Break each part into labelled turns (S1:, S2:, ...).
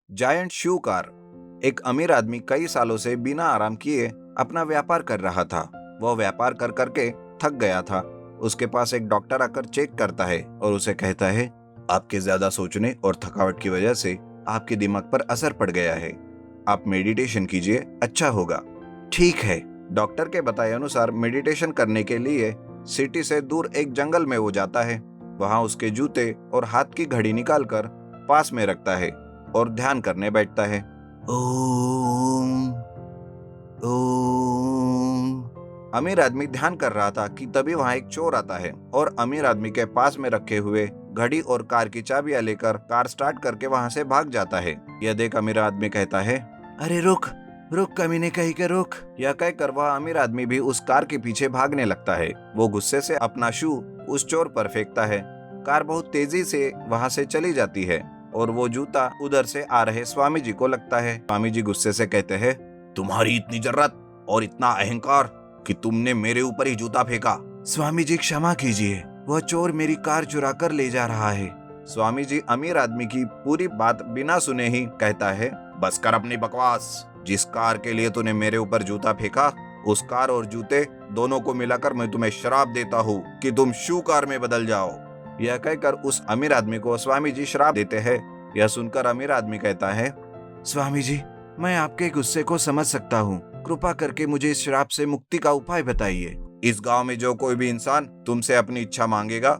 S1: Giant शू car. एक अमीर आदमी कई सालों से बिना आराम किए अपना व्यापार कर रहा था। वह व्यापार कर करके थक गया था। उसके पास एक डॉक्टर आकर चेक करता है और उसे कहता है, आपके ज्यादा सोचने और थकावट की वजह से आपके दिमाग पर असर पड़ गया है। आप मेडिटेशन कीजिए, अच्छा होगा। ठीक है। डॉक्टर के बताए अनुसार मेडिटेशन करने के लिए सिटी से दूर एक जंगल में वो जाता है। वहां उसके जूते और हाथ की घड़ी निकालकर पास में रखता है और ध्यान करने बैठता है। ओम ओम। अमीर आदमी ध्यान कर रहा था कि तभी वहां एक चोर आता है और अमीर आदमी के पास में रखे हुए घड़ी और कार की चाबियां लेकर कार स्टार्ट करके वहां से भाग जाता है। यह देख अमीर आदमी कहता है, अरे रुक रुक कमीने, कहीं के रुक। यह कहकर वह अमीर आदमी भी उस कार के पीछे भागने लगता है। वो गुस्से से अपना शू उस चोर पर फेंकता है। कार बहुत तेजी से वहां से चली जाती है और वो जूता उधर से आ रहे स्वामी जी को लगता है। स्वामी जी गुस्से से कहते हैं, तुम्हारी इतनी जर्रत और इतना अहंकार कि तुमने मेरे ऊपर ही जूता फेंका। स्वामी जी क्षमा कीजिए, वह चोर मेरी कार चुरा कर ले जा रहा है। स्वामी जी अमीर आदमी की पूरी बात बिना सुने ही कहता है, बस कर अपनी बकवास। जिस कार के लिए तूने मेरे ऊपर जूता फेंका, उस कार और जूते दोनों को मिलाकर मैं तुम्हें श्राप देता हूँ कि तुम शू कार में बदल जाओ। यह कहकर उस अमीर आदमी को स्वामी जी श्राप देते हैं। यह सुनकर अमीर आदमी कहता है, स्वामी जी, मैं आपके गुस्से को समझ सकता हूँ। कृपा करके मुझे इस श्राप से मुक्ति का उपाय बताइए। इस गांव में जो कोई भी इंसान तुमसे अपनी इच्छा मांगेगा,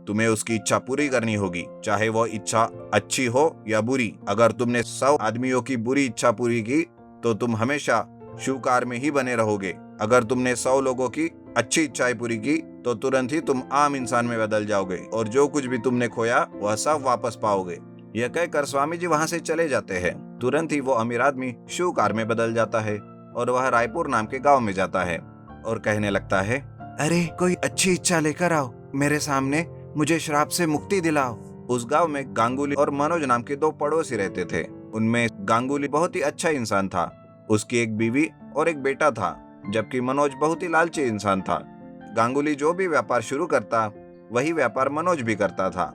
S1: तुम्हें उसकी इच्छा पूरी करनी होगी, चाहे वो इच्छा अच्छी हो या बुरी। अगर तुमने 100 आदमियों की बुरी इच्छा पूरी की तो तुम हमेशा शू कार में ही बने रहोगे। अगर तुमने 100 लोगों की अच्छी इच्छाएं पूरी की तो तुरंत ही तुम आम इंसान में बदल जाओगे और जो कुछ भी तुमने खोया वह सब वापस पाओगे। यह कहकर स्वामी जी वहां से चले जाते हैं। तुरंत ही वो अमीर आदमी शू कार में बदल जाता है और वह रायपुर नाम के गांव में जाता है और कहने लगता है, अरे कोई अच्छी इच्छा लेकर आओ मेरे सामने, मुझे श्राप से मुक्ति दिलाओ। उस गांव में गांगुली और मनोज नाम के 2 पड़ोसी रहते थे। उनमें गांगुली बहुत ही अच्छा इंसान था। उसकी एक बीवी और एक बेटा था, जबकि मनोज बहुत ही लालची इंसान था। गांगुली जो भी व्यापार शुरू करता वही व्यापार मनोज भी करता था।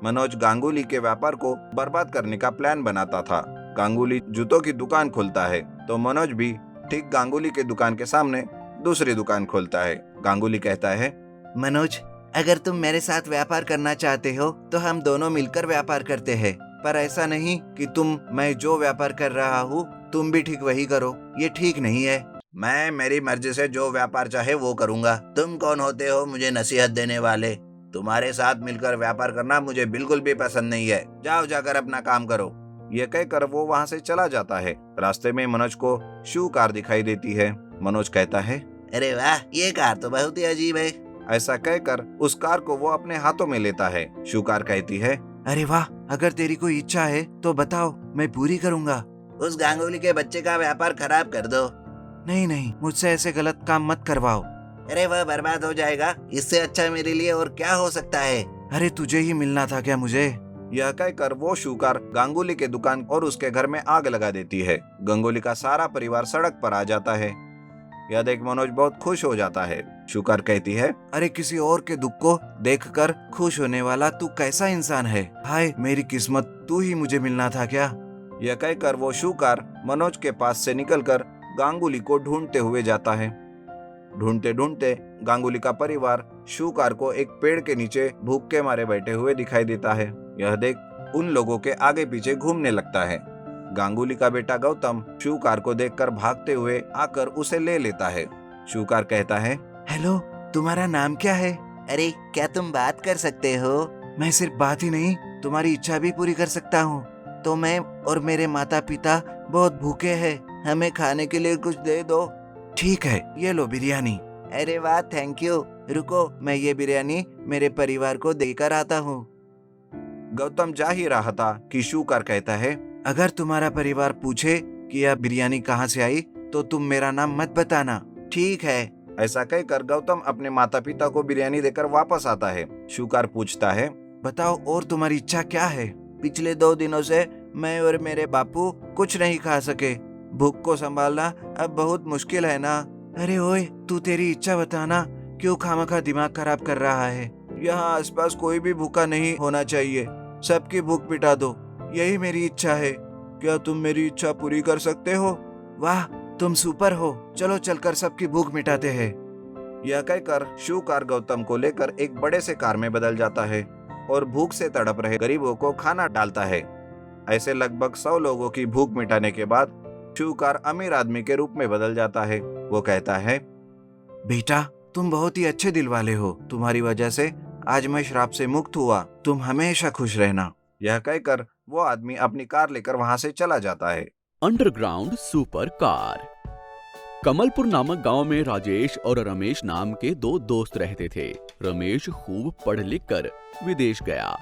S1: मनोज गांगुली के व्यापार को बर्बाद करने का प्लान बनाता था। गांगुली जूतों की दुकान खोलता है तो मनोज भी ठीक गांगुली के दुकान के सामने दूसरी दुकान खोलता है। गांगुली कहता है, मनोज, अगर तुम मेरे साथ व्यापार करना चाहते हो तो हम दोनों मिलकर व्यापार करते हैं, पर ऐसा नहीं कि मैं जो व्यापार कर रहा हूँ तुम भी ठीक वही करो। ये ठीक नहीं है। मैं मेरी मर्जी से जो व्यापार चाहे वो करूँगा। तुम कौन होते हो मुझे नसीहत देने वाले? तुम्हारे साथ मिलकर व्यापार करना मुझे बिल्कुल भी पसंद नहीं है। जाओ जाकर अपना काम करो। ये कहकर वो वहाँ से चला जाता है। रास्ते में मनोज को शू कार दिखाई देती है। मनोज कहता है, अरे वाह, ये कार तो बहुत ही अजीब है। ऐसा कहकर उस कार को वो अपने हाथों में लेता है। शू कार कहती है, अरे वाह, अगर तेरी कोई इच्छा है तो बताओ, मैं पूरी करूँगा। उस गांगुली के बच्चे का व्यापार खराब कर दो। नहीं नहीं, मुझसे ऐसे गलत काम मत करवाओ। अरे वह बर्बाद हो जाएगा, इससे अच्छा मेरे लिए और क्या हो सकता है। अरे तुझे ही मिलना था क्या मुझे? यह कहकर वो शू कार गांगुली के दुकान और उसके घर में आग लगा देती है। गांगुली का सारा परिवार सड़क पर आ जाता है। यह देख मनोज बहुत खुश हो जाता है। शू कार कहती है, अरे किसी और के दुख को देखकर खुश होने वाला तू कैसा इंसान है। हाय मेरी किस्मत, तू ही मुझे मिलना था क्या? यह कहकर वो शू कार मनोज के पास से निकलकर गांगुली को ढूंढते हुए जाता है। ढूंढते ढूंढते गांगुली का परिवार शू कार को एक पेड़ के नीचे भूख के मारे बैठे हुए दिखाई देता है। यह देख उन लोगों के आगे पीछे घूमने लगता है। गांगुली का बेटा गौतम शू कार को देखकर भागते हुए आकर उसे ले लेता है। शू कार कहता है, हेलो, तुम्हारा नाम क्या है? अरे क्या तुम बात कर सकते हो? मैं सिर्फ बात ही नहीं, तुम्हारी इच्छा भी पूरी कर सकता हूँ। तो मैं और मेरे माता पिता बहुत भूखे हैं, हमें खाने के लिए कुछ दे दो। ठीक है, ये लो बिरयानी। अरे वाह, थैंक यू। रुको, मैं ये बिरयानी मेरे परिवार को देकर आता हूँ। गौतम जा ही रहा था कि शू कार कहता है, अगर तुम्हारा परिवार पूछे कि यह बिरयानी कहाँ से आई तो तुम मेरा नाम मत बताना, ठीक है? ऐसा कहकर गौतम अपने माता पिता को बिरयानी देकर वापस आता है। शू कार पूछता है, बताओ और तुम्हारी इच्छा क्या है? पिछले 2 दिनों से मैं और मेरे बापू कुछ नहीं खा सके। भूख को संभालना अब बहुत मुश्किल है ना। अरे ओए, तू तेरी इच्छा बताना, क्यों खामखा दिमाग खराब कर रहा है? यहाँ आसपास कोई भी भूखा नहीं होना चाहिए, सबकी भूख मिटा दो, यही मेरी इच्छा है। क्या तुम मेरी इच्छा पूरी कर सकते हो? वाह, तुम सुपर हो, चलो चलकर सबकी भूख मिटाते हैं। यह कहकर शू कार गौतम को लेकर एक बड़े से कार में बदल जाता है और भूख से तड़प रहे गरीबों को खाना डालता है। ऐसे लगभग 100 लोगों की भूख मिटाने के बाद शू कार अमीर आदमी के रूप में बदल जाता है। वो कहता है, बेटा तुम बहुत ही अच्छे दिल वाले हो, तुम्हारी वजह से आज मैं श्राप से मुक्त हुआ, तुम हमेशा खुश रहना। यह कहकर वो आदमी अपनी कार लेकर वहां से चला जाता है।
S2: Underground super car. कमलपुर नामक गांव में राजेश और रमेश नाम के दो दोस्त रहते थे। रमेश खूब पढ़ लिख कर विदेश गया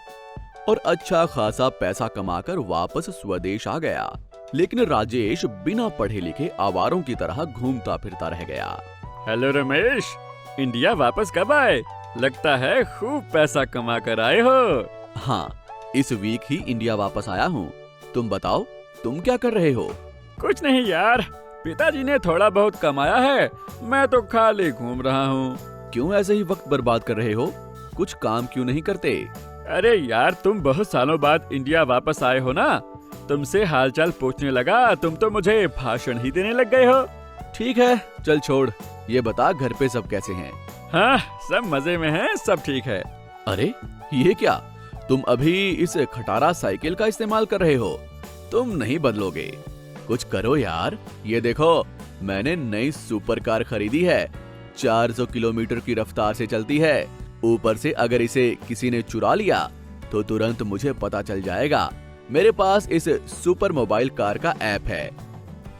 S2: और अच्छा खासा पैसा कमाकर वापस स्वदेश आ गया, लेकिन राजेश बिना पढ़े लिखे आवारों की तरह घूमता फिरता रह गया।
S3: हेलो रमेश, इंडिया वापस कब आए? लगता है खूब पैसा कमा कर आए हो।
S2: हाँ, इस वीक ही इंडिया वापस आया हूँ। तुम बताओ, तुम क्या कर रहे हो?
S3: कुछ नहीं यार, पिताजी ने थोड़ा बहुत कमाया है, मैं तो खाली घूम रहा हूँ।
S2: क्यों ऐसे ही वक्त बर्बाद कर रहे हो? कुछ काम क्यों नहीं करते?
S3: अरे यार, तुम बहुत सालों बाद इंडिया वापस आए हो ना, तुमसे हालचाल पूछने लगा, तुम तो मुझे भाषण ही देने लग गए हो।
S2: ठीक है, चल छोड़, ये बता घर पे सब कैसे हैं?
S3: हाँ, सब मजे में हैं, सब ठीक है।
S2: अरे ये क्या, तुम अभी इस खटारा साइकिल का इस्तेमाल कर रहे हो? तुम नहीं बदलोगे, कुछ करो यार। ये देखो, मैंने नई सुपर कार खरीदी है, 400 किलोमीटर की रफ्तार से चलती है। ऊपर से अगर इसे किसी ने चुरा लिया तो तुरंत मुझे पता चल जाएगा। मेरे पास इस सुपर मोबाइल कार का ऐप है,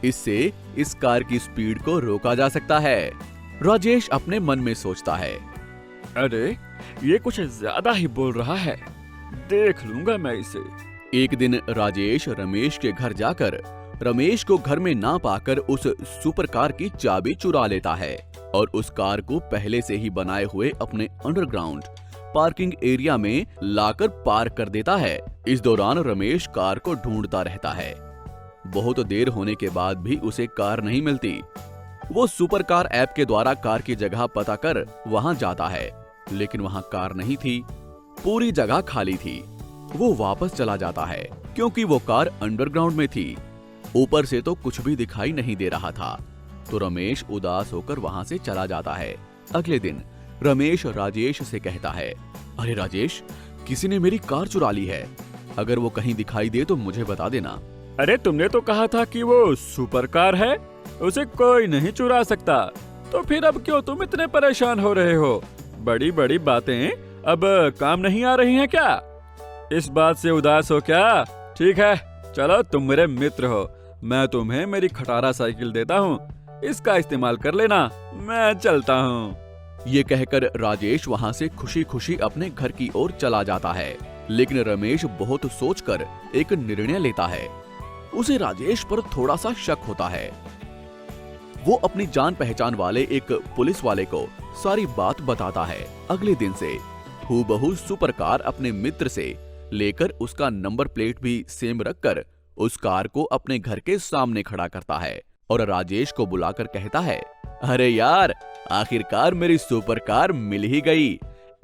S2: इससे इस कार की स्पीड को रोका जा सकता है। राजेश अपने मन में सोचता है,
S3: अरे ये कुछ ज्यादा ही बोल रहा है, देख लूंगा मैं इसे।
S2: एक दिन राजेश रमेश के घर जाकर रमेश को घर में ना पाकर उस सुपर कार की चाबी चुरा लेता है और उस कार को पहले से ही बनाए हुए अपने अंडरग्राउंड पार्किंग एरिया में लाकर पार्क कर देता है। इस दौरान रमेश कार को ढूंढता रहता है। बहुत देर होने के बाद भी उसे कार नहीं मिलती। वो सुपर कार ऐप के द्वारा कार की जगह पता कर वहां जाता है, लेकिन वहां कार नहीं थी, पूरी जगह खाली थी। वो वापस चला जाता है क्योंकि वो कार अंडरग्राउंड में थी, ऊपर से तो कुछ भी दिखाई नहीं दे रहा था। तो रमेश उदास होकर वहां से चला जाता है। अगले दिन रमेश राजेश से कहता है, अरे राजेश, किसी ने मेरी कार चुरा ली है, अगर वो कहीं दिखाई दे तो मुझे बता देना।
S3: अरे तुमने तो कहा था कि वो सुपर कार है, उसे कोई नहीं चुरा सकता, तो फिर अब क्यों तुम इतने परेशान हो रहे हो? बड़ी बड़ी बातें अब काम नहीं आ रही हैं क्या? इस बात से उदास हो क्या? ठीक है, चलो तुम मेरे मित्र हो, मैं तुम्हें मेरी खटारा साइकिल देता हूँ, इसका इस्तेमाल कर लेना, मैं चलता हूँ।
S2: ये कहकर राजेश वहां से खुशी खुशी अपने घर की ओर चला जाता है, लेकिन रमेश बहुत सोचकर एक निर्णय लेता है। उसे राजेश पर थोड़ा सा शक होता है। वो अपनी जान पहचान वाले एक पुलिस वाले को सारी बात बताता है। अगले दिन से हूबहू सुपर कार अपने मित्र से लेकर उसका नंबर प्लेट भी सेम रखकर उस कार को अपने घर के सामने खड़ा करता है और राजेश को बुलाकर कहता है, अरे यार, आखिरकार मेरी सुपर कार मिल ही गई।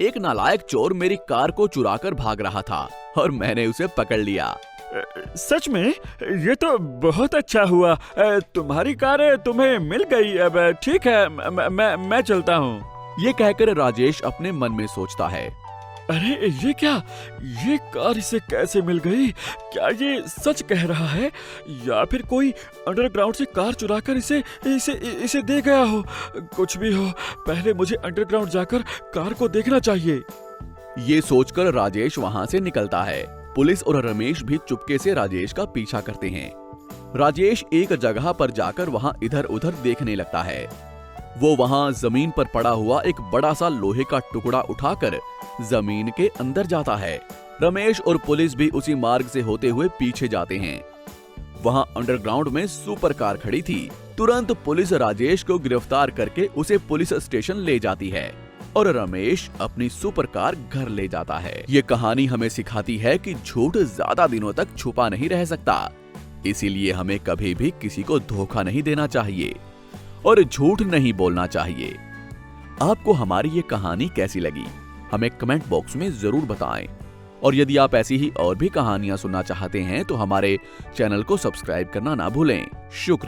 S2: एक नालायक चोर मेरी कार को चुराकर भाग रहा था और मैंने उसे पकड़ लिया।
S3: सच में? ये तो बहुत अच्छा हुआ, तुम्हारी कार तुम्हें मिल गई। अब ठीक है, मैं चलता हूँ।
S2: ये कहकर राजेश अपने मन में सोचता है,
S3: अरे ये क्या, ये कार इसे कैसे मिल गई? क्या ये सच कह रहा है या फिर कोई अंडरग्राउंड से कार चुराकर इसे दे गया हो? कुछ भी हो, पहले मुझे अंडरग्राउंड जाकर कार को देखना चाहिए।
S2: ये सोचकर राजेश वहां से निकलता है। पुलिस और रमेश भी चुपके से राजेश का पीछा करते हैं। राजेश एक जगह पर जाकर वहां इधर उधर देखने लगता है। वो वहां जमीन पर पड़ा हुआ एक बड़ा सा लोहे का टुकड़ा उठाकर जमीन के अंदर जाता है। रमेश और पुलिस भी उसी मार्ग से होते हुए पीछे जाते हैं। वहां अंडरग्राउंड में सुपर कार खड़ी थी। तुरंत पुलिस राजेश को गिरफ्तार करके उसे पुलिस स्टेशन ले जाती है और रमेश अपनी सुपर कार घर ले जाता है। ये कहानी हमें सिखाती है कि झूठ ज्यादा दिनों तक छुपा नहीं रह सकता, इसीलिए हमें कभी भी किसी को धोखा नहीं देना चाहिए और झूठ नहीं बोलना चाहिए। आपको हमारी ये कहानी कैसी लगी, हमें कमेंट बॉक्स में जरूर बताएं और यदि आप ऐसी ही और भी कहानियां सुनना चाहते हैं तो हमारे चैनल को सब्सक्राइब करना ना भूलें। शुक्रिया।